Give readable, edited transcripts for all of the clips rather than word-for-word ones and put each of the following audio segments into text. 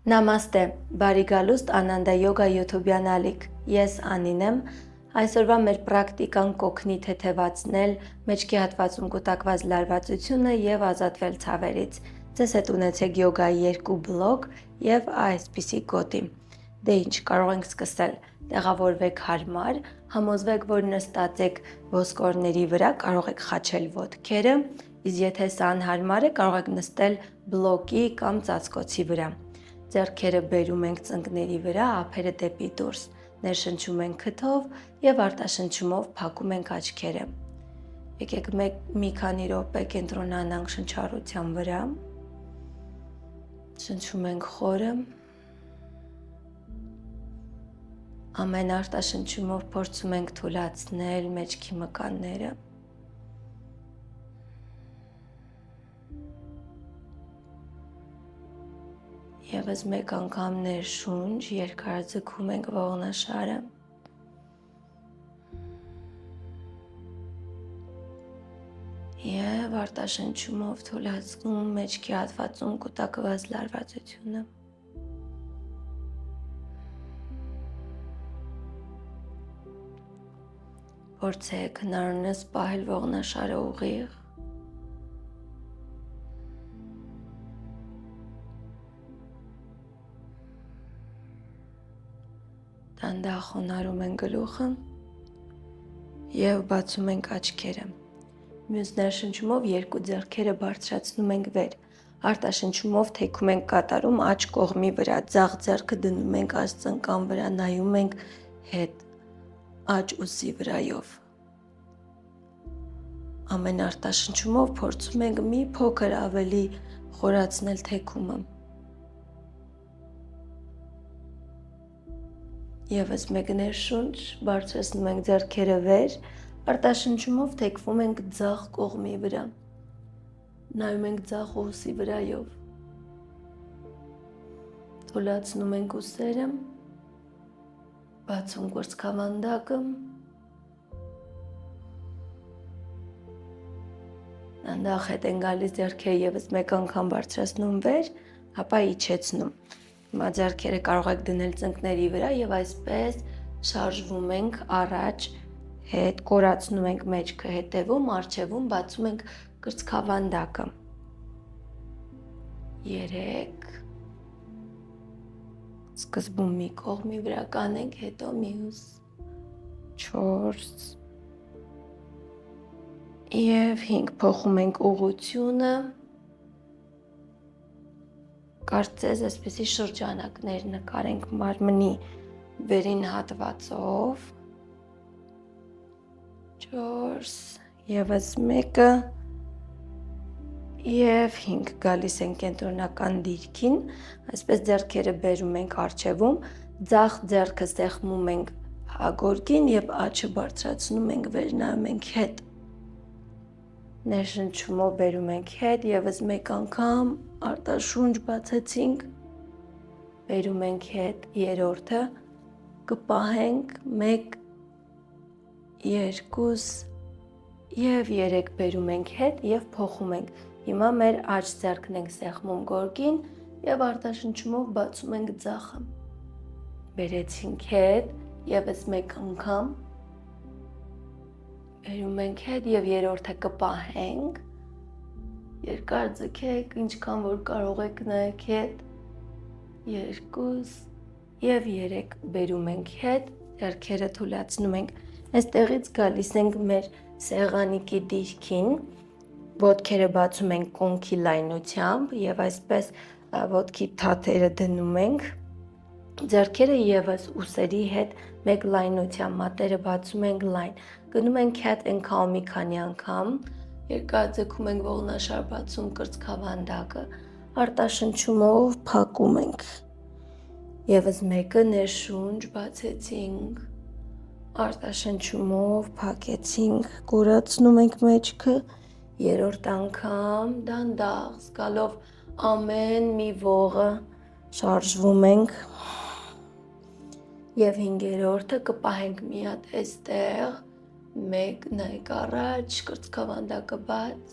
Նամաստե, բարի գալուստ Անանդա յոգա YouTube-յան ալիք, ես Անին եմ, այսօրվա մեր պրակտիկան կօգնի թեթևացնել մեջքի հատվածում կուտակված լարվածությունը և ազատվել ցավերից, ձեզ հետ ունեցեք յոգայի 2 բլոկ և այսպիսի գոտի, դե ինչ կարող ենք սկսել, տեղավորվեք հարմար, համոզվեք, որ նստած եք ոսկորների վրա, կարող եք խաչել ոտքերը, իսկ եթե սա անհարմար է կարող եք նստել բլոկի կամ ծածկոցի վրա, ձեռքերը բերում ենք ծնկների վրա, ափերը դեպի դուրս, ներշնչում ենք քթով և արտաշնչումով փակում ենք աչքերը, եկեք մի քանի րոպե կենտրոնանանք շնչառության վրա, շնչում ենք խորը, ամեն արտաշնչումով փորձում ենք թուլացնել մեջքի մկանները, Եվս մեկ անգամ ներշունչ, երկարաձգում ենք ողնաշարը, և արտաշնչումով թուլացնում մեջքի հատվածում կուտակված լարվածությունը, փորձեք հնարինս պահել ողնաշարը ուղիղ, դանդաղ խոնարհում ենք գլուխը և բացում ենք աչքերը, մյուս ներշնչումով երկու ձեռքերը բարձրացնում ենք վեր, արտաշնչումով թեքում ենք կատարում աջ կողմի վրա, ձախ ձեռքը դնում ենք աջ ծնկան վրա, նայում ենք հետ, աջ ուսի վրայով, ամեն արտաշնչումով փորձում ենք մի փոքր ավելի խորացնել թեքումը, Եվս մեկ ներշունչ, բարձրացնում ենք ձեռքերը վեր, արտաշնչումով թեքվում ենք ձախ կողմի վրա, նայում ենք ձախ ուսի վրայով, թուլացնում ենք ուսերը, բացում կուրծքավանդակը, դանդաղ հետ են գալիս ձեռքերը ևս մեկ անգամ բարձրացնում վեր, ապա իջեցնում, հիմա ձեռքերը կարող եք դնել ծնկների վրա և այսպես շարժվում ենք առաջ, հետ, կորացնում ենք մեջքը հետևում, առջևում, բացում ենք կրծքավանդակը, 3, սկզբում մի կողմի վրա կանենք, հետո մյուս, 4 և 5, փոխում ենք ուղղությունը, կարծես այսպիսի շրջանակներ նկարենք մարմնի վերին հատվածով, 4, ևս մեկը և 5, գալիս ենք կենտրոնական դիրքին, այսպես ձեռքերը բերում ենք առջևում, ձախ ձեռքը սեղմում ենք հագորգին և աջը բարձրացնում ենք վեր, նայում ենք հետ, ներշնչումով բերում ենք հետ, ևս մեկ անգամ, արտաշունչ բացեցինք, բերում ենք հետ, երրորդը, կպահենք, 1, 2 և 3, բերում ենք հետ և փոխում ենք, հիմա մեր աջ ձեռքն ենք սեղմում գորգին և արտաշնչումով բացում ենք ձախը, բերեցինք հետ, ևս մեկ անգամ, բերում ենք հետ և երրորդը կպահենք, երկար ձգեք, ինչքան որ կարող եք նայեք հետ, 2 և 3, բերում ենք հետ, ձեռքերը թուլացնում ենք, այստեղից գալիս ենք մեր սեղանիկի դիրքին, ոտքերը բացում ենք կոնքի լայնությամբ և այսպես ոտքի թաթերը դնում ենք, ձեռքերը ևս ուսերի հետ մեկ լայնությամբ, մատները բացում ենք լայն, գնում ենք cat and cow մի քանի անգամ, երկար ձգում ենք ողնաշար, բացում կրծքավանդակը, արտաշնչումով փակում ենք, ևս մեկը ներշունչ բացեցինք, արտաշնչումով փակեցինք, կորացնում ենք մեջքը, երրորդ անգամ, դանդաղ, զգալով ամեն մի ողը շարժվում ենք, և 5-րդը կպահենք մի հատ այստեղ, 1, նայեք առաջ, կրծքավանդակը բաց,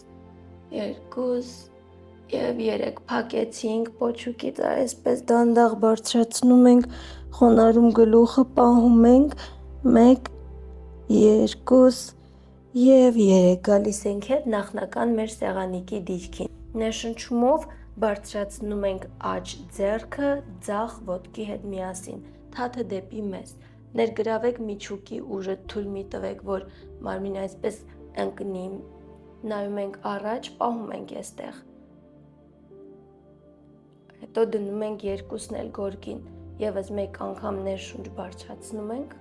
2 Եվ 3 փակեցինք պոչուկից, այսպես դանդաղ բարձրացնում ենք, խոնարհում գլուխը պահում ենք, 1, 2 և 3, գալիս ենք հետ նախնական մեր սեղանիկի դիրքին, ներշնչումով բարձրացնում ենք աջ ձեռքը ձախ ոտքի հետ միասին, թաթը դեպի մեզ, ներգրավեք միջուկի ուժը, թույլ մի տվեք, որ մարմինը այսպես ընկնի, նայում ենք առաջ, պահում ենք այստեղ, հետո դնում ենք երկուսն էլ գորգին, ևս մեկ անգամ ներշունչ բարձրացնում ենք,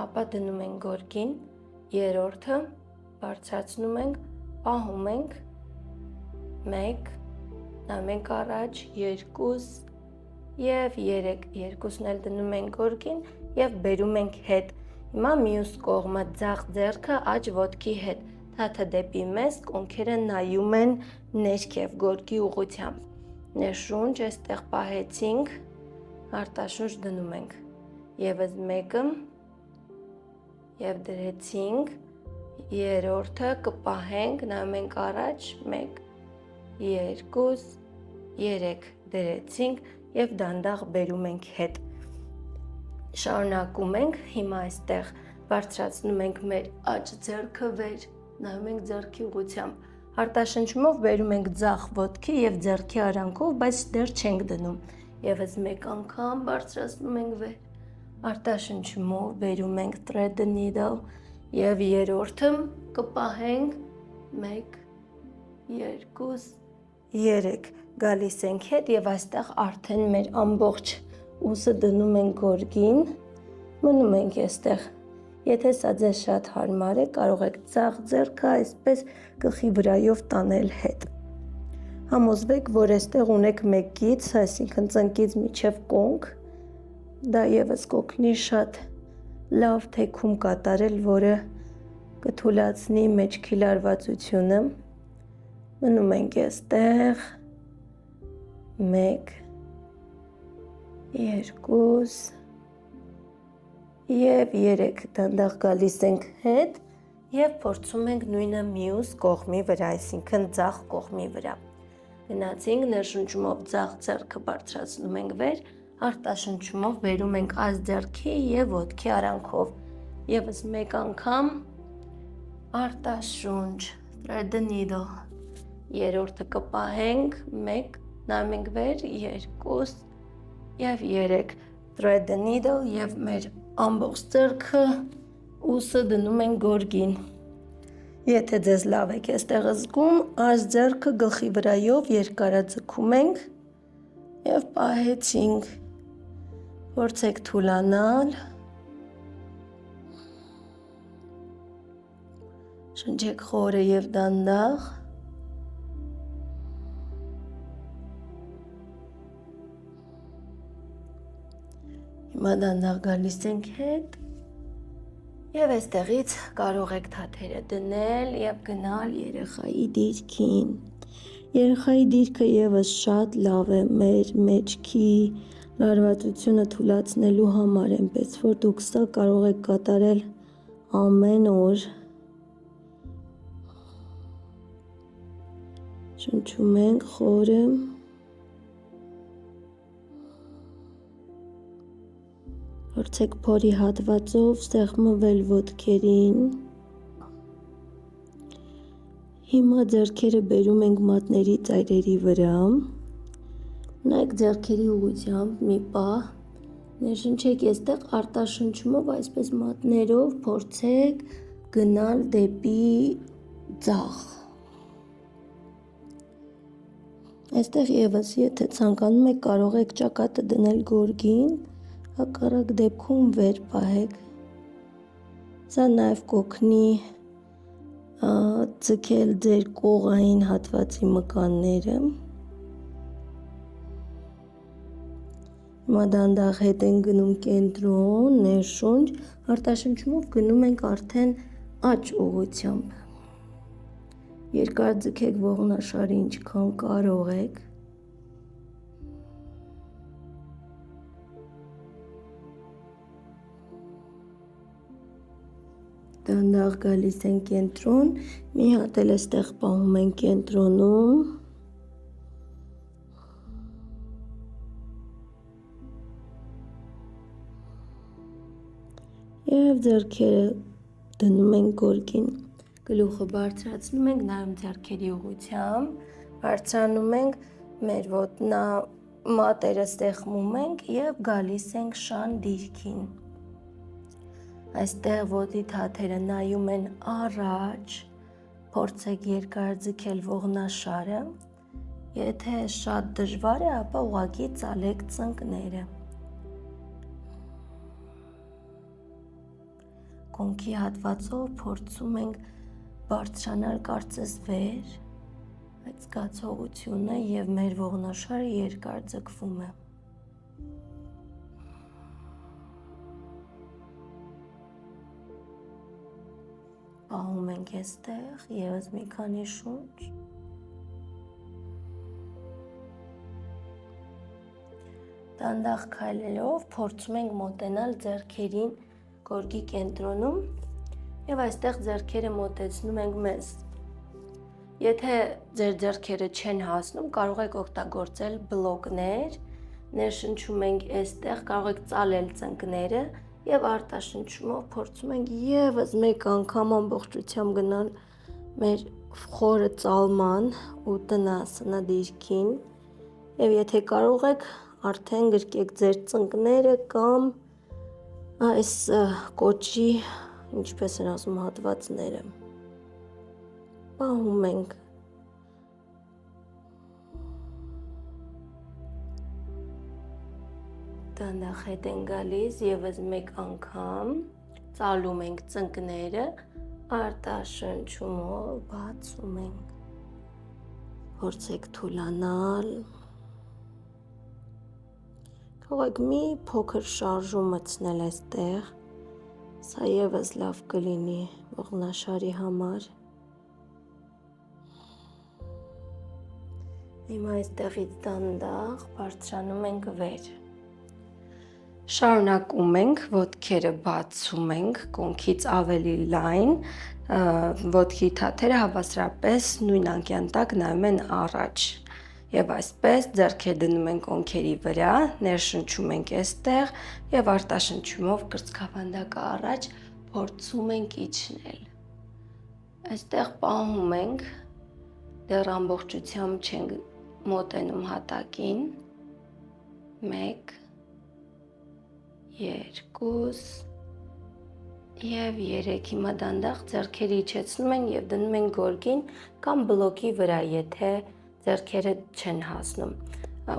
ապա դնում ենք գորգին, երրորդը բարձրացնում ենք, պահում ենք, 1, նայում ենք առաջ, 2 և 3, երկուսն էլ դնում ենք գորգին և բերում ենք հետ, հիմա մյուս կողմը ձախ ձեռքը աջ ոտքի հետ, թաթը դեպի մեզ, կոնքերը նայում են ներքև գորգի ուղղությամբ, ներշունչ այստեղ պահեցինք, արտաշունչ դնում ենք, ևս մեկը և դրեցինք, երրորդը կպահենք, նայում ենք առաջ, 1, 2, 3, դրեցինք և դանդաղ բերում ենք հետ, շարունակում ենք, հիմա այստեղ բարձրացնում ենք մեր աջ ձեռքը վեր, նայում ենք ձեռքի ուղղությամբ, արտաշնչումով բերում ենք ձախ ոտքի և ձեռքի արանքով, բայց դեռ չենք դնում, ևս մեկ անգամ բարձրացնում ենք վեր, արտաշնչումով բերում ենք thread the needle և երրորդը կպահենք, 1, 2, 3, գալիս ենք հետ և այստեղ արդեն մեր ամբողջ ուսը դնում ենք գորգին, մնում ենք այստեղ, եթե սա ձեզ շատ հարմար է, կարող եք ձախ ձեռքը այսպես գլխի վրայով տանել հետ, համոզվեք, որ այստեղ ունեք մեկ գիծ, այսինքն ծնկից մինչև կոնք, դա ևս կօգնի շատ լավ թեքում կատարել, որը կթուլացնի մեջքի լարվածությունը, մնում ենք այստեղ, 1, 2 և 3, դանդաղ գալիս ենք հետ և փորձում ենք նույնը մյուս կողմի վրա, այսինքն ձախ կողմի վրա, գնացինք, ներշնչումով ձախ ձեռքը բարձրացնում ենք վեր, արտաշնչումով բերում ենք աջ ձեռքի և ոտքի արանքով, ևս մեկ անգամ, արտաշունչ, thread the needle, երրորդը կպահենք, 1, նայում ենք վեր, 2 և 3, thread the needle և մեր ամբողջ ձեռքը ուսը դնում ենք գորգին, եթե ձեզ լավ եք այստեղ զգում, աջ ձեռքը գլխի վրայով երկարաձգում ենք և պահեցինք, փորձեք թուլանալ, շնչեք խորը և դանդաղ, հիմա դանդաղ գալիս ենք հետ և այստեղից կարող եք թաթերը դնել և գնալ երեխայի դիրքին, երեխայի դիրքը ևս շատ լավ է մեր մեջքի լարվածությունը թուլացնելու համար, այնպես որ դուք սա կարող եք կատարել ամեն օր, շնչում ենք խորը, փորձեք փորի հատվածով սեղմվել ոտքերին, հիմա ձեռքերը բերում ենք մատների ծայրերի վրա, նայեք ձեռքերի ուղղությամբ մի պահ, ներշնչեք այստեղ արտաշնչումով այսպես մատներով փորձեք գնալ դեպի ձախ, այստեղ ևս եթե ցանկանում եք կարող եք ճակատը դնել գորգին, հակառակ դեպքում վեր պահեք, սա նաև կօգնի ձգել ձեր կողային հատվածի մկանները, հիմա դանդաղ հետ ենք գնում կենտրոն, ներշունչ, արտաշնչումով գնում ենք արդեն աջ ուղղությամբ, երկար ձգեք ողնաշարի ինչքան կարող եք, դանդաղ գալիս ենք կենտրոն, մի հատ էլ այստեղ պահում ենք կենտրոնում, Եվ ձեռքերը դնում ենք գորգին, գլուխը բարձրացնում ենք, նայում ձեռքերի ուղղությամբ, բարձրանում ենք, մեր մատերը սեղմում ենք և գալիս ենք շան դիրքին։ Այստեղ ոտի թաթերը նայում են առաջ, փորձեք երկար ձգել ողնաշարը, եթե շատ դժվար է, ապա ուղղակի ծալեք ծնկները։ Կոնքի հատվածով փորձում ենք բարձրանալ կարծես վեր, այդ զգացողությունը և մեր ողնաշարը երկար ձգվում է։ Պահում ենք այստեղ ևս մի քանի շունչ։ Դանդաղ քայլելով փորձում ենք մոտենալ ձեռքերին գորգի կենտրոնում և այստեղ ձեռքերը մոտեցնում ենք մեզ։ Եթե ձեր ձեռքերը չեն հասնում, կարող եք օգտագործել բլոկներ, ներշնչում ենք այստեղ, կարող եք ծալել ծնկները և արտաշնչումով փորձում ենք ևս մեկ անգամ ամբողջությամբ գնալ մեր խորը ծալման ու տնասնադիրքին և եթե կարող եք, արդեն գրկեք ձեր ծնկները կամ այս կոճի, ինչպես են ասում, հատվածները։ Պահում ենք։ Դանդաղ հետ են գալիս ևս մեկ անգամ, ծալում ենք ծնկները, արտաշնչումով բացում ենք։ Փորձեք թուլանալ։ Կարող եք մի փոքր շարժում մտցնել այստեղ, սա ևս լավ կլինի ողնաշարի համար։ Հիմա այստեղից դանդաղ բարձրանում ենք վեր։ Շարունակում ենք, ոտքերը բացում ենք, կոնքից ավելի լայն, ոտքի թաթերը հավասարապես նույն անկյան տակ նայում են առաջ։ Եվ այսպես ձեռքերը դնում ենք կոնքերի վրա, ներշնչում ենք այստեղ և արտաշնչումով կրծքավանդակը առաջ փորձում ենք իջնել։ Այստեղ պահում ենք, դեռ ամբողջությամբ չենք մոտենում հատակին, 1, 2 և 3, հիմա դանդաղ ձեռքերը իջեցնում ենք և դնում ենք գորգին կամ բլոկի վրա, եթե ձեռքերը չեն հասնում։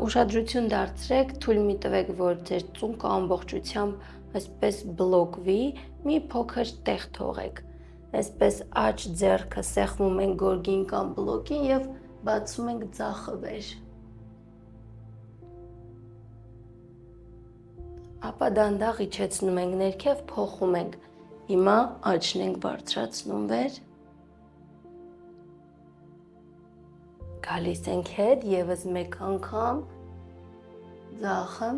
Ուշադրություն դարձրեք, թույլ մի տվեք, որ ձեր ծունկը ամբողջությամբ այսպես բլոկվի, մի փոքր տեղ թողեք։ Այսպես աջ ձեռքը սեղմում ենք գորգին կամ բլոկին և բացում ենք ձախը վեր։ Ապա դանդաղ իջեցնում ենք ներքև, փոխում ենք։ Հիմա աջն ենք բարձրացնում վեր։ Գալիս ենք հետ, ևս մեկ անգամ, ձախը,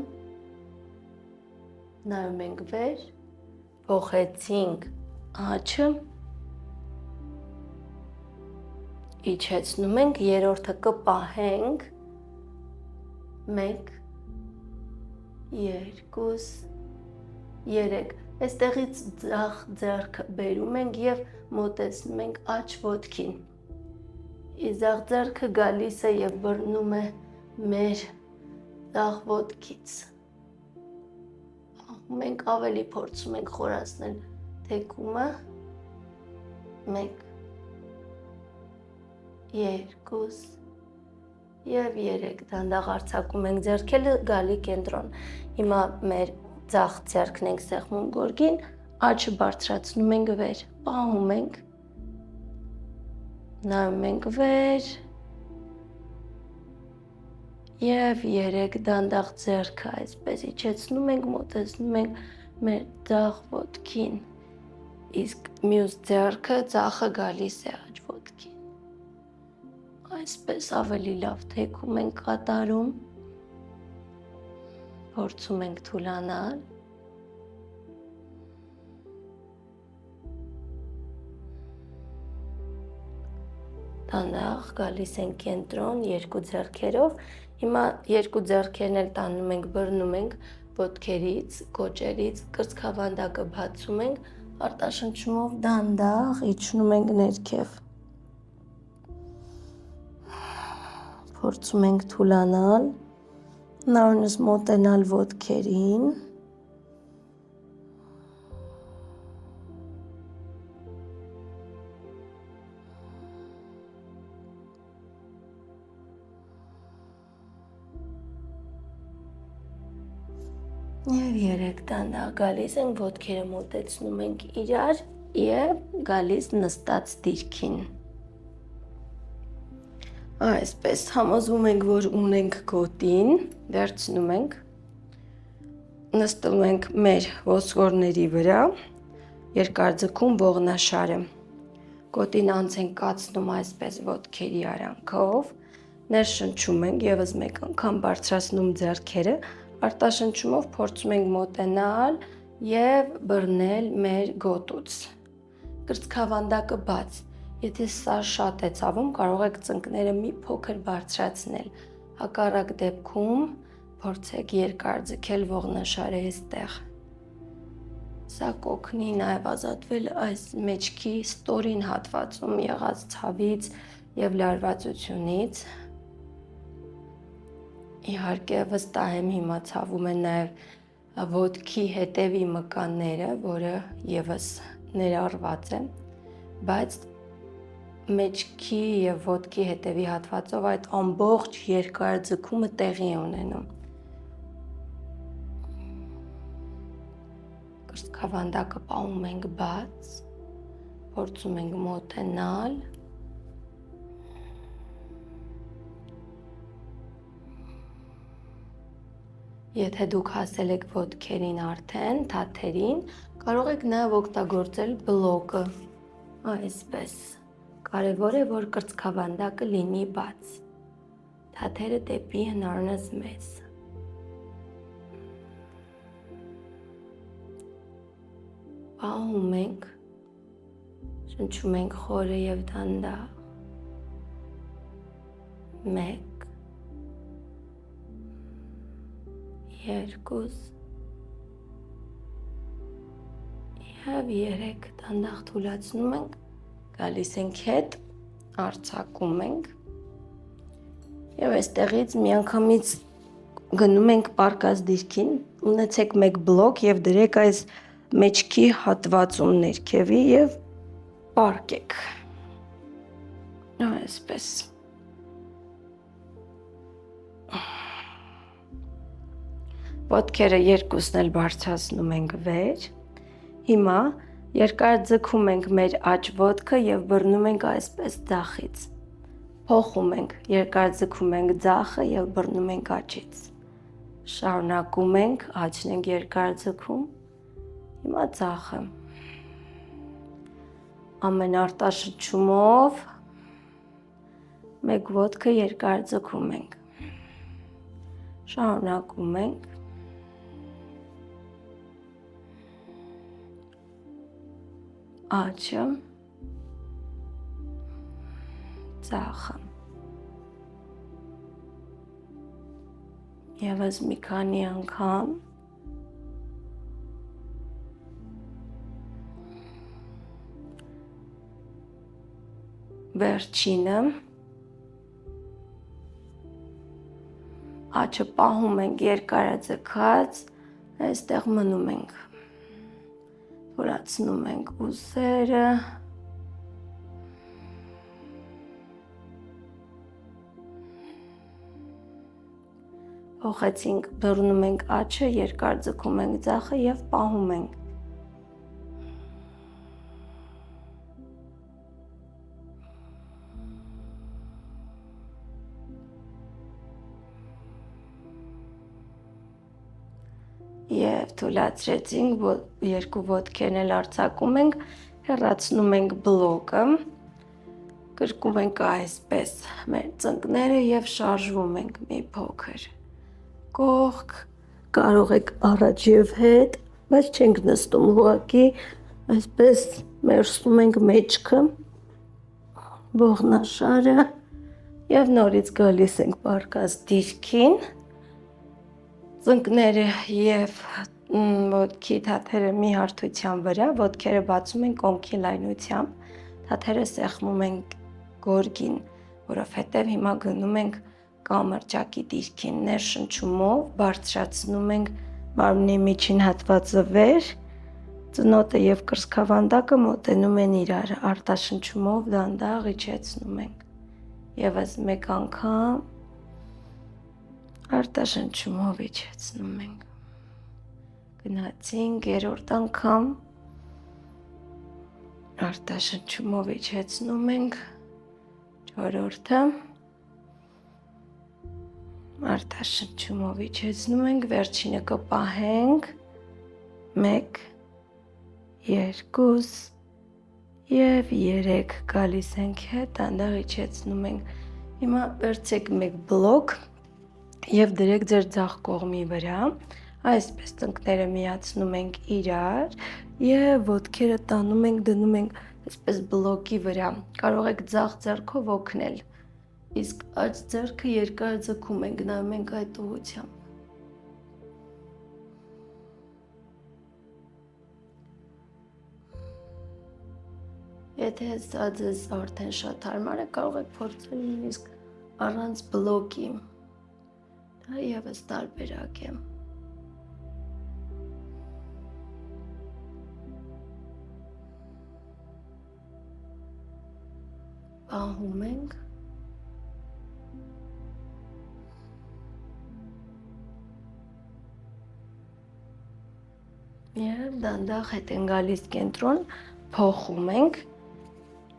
նայում ենք վեր, փոխեցինք աջը, իջեցնում ենք, երրորդը կպահենք, 1, 2, 3, այստեղից ձախ ձեռքը բերում ենք և մոտեցնում ենք աջ ոտքին։ Ձախ ձեռքը գալիս է և բռնում է մեր ձախ ոտքից։ Մենք ավելի փորձում ենք խորացնել թեքումը, 1, 2 և 3, դանդաղ արձակում ենք ձեռքերը, գալի կենտրոն։ Հիմա մեր ձախ ձեռքն ենք սեղմում գորգին, աջը բարձրացնում ենք վեր, պահում ենք, նայում ենք վեր և 3, դանդաղ ձեռքը այսպես իջեցնում ենք, մոտեցնում ենք մեր ձախ ոտքին, իսկ մյուս ձեռքը ձախը գալիս է աջ ոտքին։ Այսպես ավելի լավ թեքում ենք կատարում, փորձում ենք թուլանալ։ Դանդաղ գալիս ենք կենտրոն երկու ձեռքերով, հիմա երկու ձեռքերն էլ տանում ենք, բռնում ենք ոտքերից, կոճերից, կրծքավանդակը բացում ենք, արտաշնչումով դանդաղ իջնում ենք ներքև։ Փորձում ենք թուլանալ, նորից մոտենալ ոտքերին։ Եվ երեք դանդաղ գալիս ենք, ոտքերը մոտեցնում ենք իրար և գալիս նստած դիրքին։ Այսպես համոզվում ենք, որ ունենք գոտին, վերցնում ենք, նստում ենք մեր ոսկորների վրա, երկարձգում ողնաշարը, գոտին անց ենք կացնում այսպես ոտքերի արանքով, ներշնչում ենք, ևս մեկ անգամ բարձրացնում ձեռքերը, արտաշնչումով փորձում ենք մոտենալ և բռնել մեր գոտուց, կրծքավանդակը բաց, եթե սա շատ է ցավում, կարող եք ծնկները մի փոքր բարձրացնել, հակառակ դեպքում փորձեք երկար ձգել ողնաշարը այստեղ, սա կօգնի նաև ազատվել այս մեջքի ստորին հատվածում եղած ցավից և լարվածությունից, իհարկե վստահ եմ հիմա ցավում են նաև ոտքի հետևի մկանները, որը ևս ներառված է, բայց մեջքի և ոտքի հետևի հատվածով այդ ամբողջ երկար ձգումը տեղի է ունենում։ Կրծքավանդակը պահում ենք բաց, փորձում ենք մոտենալ, եթե դուք հասել եք ոտքերին արդեն, թաթերին, կարող եք նաև օգտագործել բլոկը, այսպես, կարևոր է, որ կրծքավանդակը լինի բաց, թաթերը դեպի հնարինս մեզ։ Պահում ենք, շնչում ենք խորը և դանդաղ, մեկ, երկուս և երեք դանդաղ թուլացնում ենք, գալիս ենք հետ, արձակում ենք և այստեղից միանգամից գնում ենք պառկած դիրքին, ունեցեք մեկ բլոկ և դրեք այս մեջքի հատվածում ներքևի և պառկեք, այսպես։ Ոտքերը երկուսն էլ բարձրացնում ենք վեր, հիմա երկար ձգում ենք մեր աջ ոտքը և բռնում ենք այսպես ձախից, փոխում ենք, երկար ձգում ենք ձախը և բռնում ենք աջից, շարունակում ենք, աջն ենք երկար ձգում, հիմա ձախը, ամեն արտաշնչումով մեկ ոտքը երկար ձգում ենք, շարունակում ենք, աջը, ձախը, ևս մի քանի անգամ, վերջինը, աջը պահում ենք երկարաձգած, այստեղ մնում ենք, թուլացնում ենք ուսերը, փոխեցինք, բռնում ենք աջը, երկար ձգում ենք ձախը և պահում ենք։ Եվ թուլացրեցինք, երկու ոտքերն էլ արձակում ենք, հեռացնում ենք բլոկը, կրկում ենք այսպես մեր ծնկները և շարժվում ենք մի փոքր, կողք, կարող եք առաջ և հետ, բայց չենք նստում ուղղակի, այսպես մերժում ենք մեջքը, ողնաշարը և նորից գալիս ենք պառկած դիրքին, Ծնկները եւ ոտքի թաթերը մի հարթության վրա, ոտքերը բացում ենք կոնքի լայնությամբ, թաթերը սեղմում ենք գորգին, որովհետեւ հիմա գնում ենք կամրջակի դիրքին, ներշնչումով բարձրացնում ենք մարմնի միջին հատվածը վեր, ծնոտը եւ կրծքավանդակը մոտենում են իրար, արտաշնչումով դանդաղ իջեցնում ենք, եւս մեկ անգամ արտաշնչումով իջեցնում ենք, գնացինք երրորդ անգամ, արտաշնչումով իջեցնում ենք, չորրորդը, արտաշնչումով իջեցնում ենք, վերջինը կպահենք, 1, 2 եւ 3 գալիս ենք հետ, դանդաղ իջեցնում ենք, հիմա վերցեք մեկ բլոկ եւ դրեք ձեր ձախ կողմի վրա, այսպես ծնկները միացնում ենք իրար եւ ոտքերը տանում ենք, դնում ենք այսպես բլոկի վրա, կարող եք ձախ ձեռքով օգնել, իսկ աջ ձեռքը երկար ձգում ենք, նայում ենք այդ ուղղությամբ։ Եթե սա ձեզ արդեն շատ հարմար է, կարող եք փորձել նույնիսկ առանց բլոկի, դա եւս տարբերակ է։ Պահում ենք, եւ դանդաղ հետ են գալիս կենտրոն, փոխում ենք,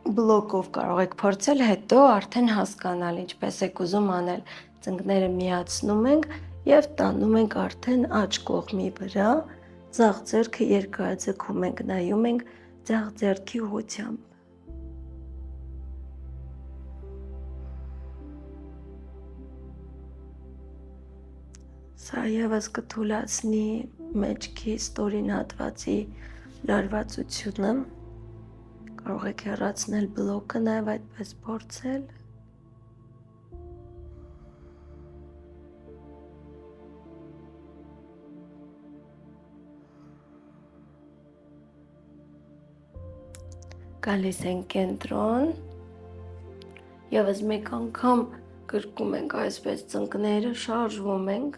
բլոկով կարող եք փորձել, հետո արդեն հասկանալ ինչպես եք ուզում անել, ծնկները միացնում ենք եւ տանում ենք արդեն աջ կողմի վրա, ձախ ձեռքը երկար ձգում ենք, նայում ենք ձախ ձեռքի ուղղությամբ։ Սա եւս կթուլացնի մեջքի ստորին հատվածի լարվածությունը, կարող եք հեռացնել բլոկը, նաև այդպես փորձել։ Գալիս ենք կենտրոն, եւս մեկ անգամ կրկում ենք այսպես ծնկները, շարժվում ենք,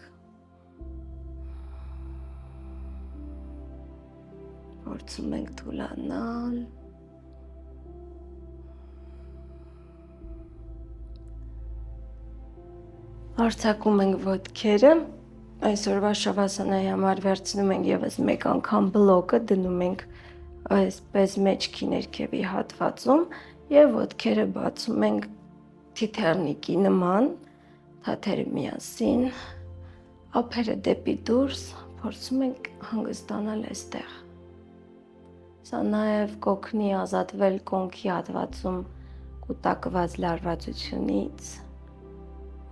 փորձում ենք թուլանալ, արձակում ենք ոտքերը, այսօրվա շավասանայի համար վերցնում ենք եւս մեկ անգամ բլոկը, դնում ենք այսպես մեջքի ներքևի հատվածում եւ ոտքերը բացում ենք թիթեռնիկի նման, թաթերը միասին, ափերը դեպի դուրս, փորձում ենք հանգստանալ այստեղ։ Սա նաեւ կօգնի ազատվել կոնքի հատվածում կուտակված լարվածությունից,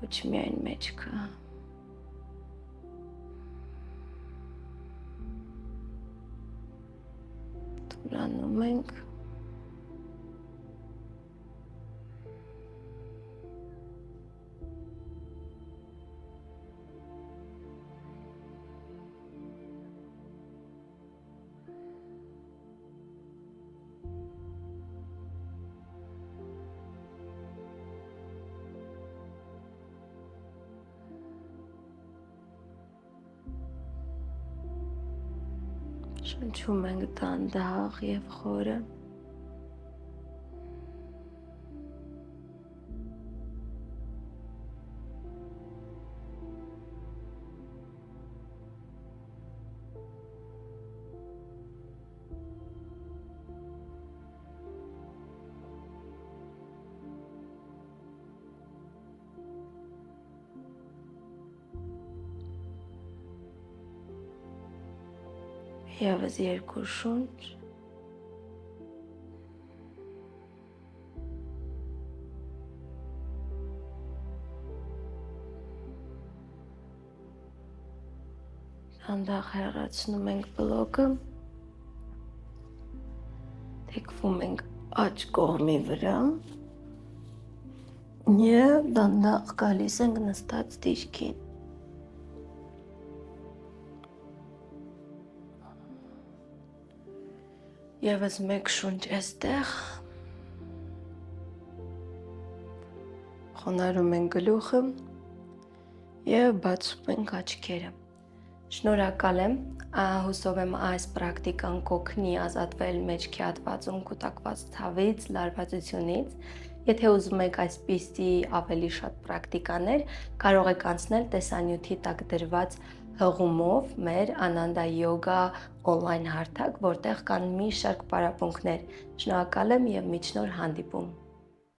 ոչ միայն մեջքը։ Թուլանում ենք։ Շնչում ենք դանդաղ եւ խորը։ Եվս երկու շունչ, դանդաղ հեռացնում ենք բլոկը, թեքվում ենք աջ կողմի վրա եւ դանդաղ գալիս ենք նստած դիրքին։ Եվս մեկ շունչ էստեղ։ Խոնարհում ենք գլուխը եւ բացում ենք աչքերը։ Շնորհակալ եմ, հուսով եմ այս պրակտիկան կօգնի ազատվել մեջքի հատվածում կուտակված ցավից, լարվածությունից։ Եթե ուզում եք այսպիսի ավելի շատ պրակտիկաներ, կարող եք անցնել տեսանյութի տակ դրված հղումով մեր Ananda Yoga on-line հարթակ, որտեղ կան մի շարք պարապմունքներ։ Շնորհակալ եմ եւ մինչ նոր հանդիպում։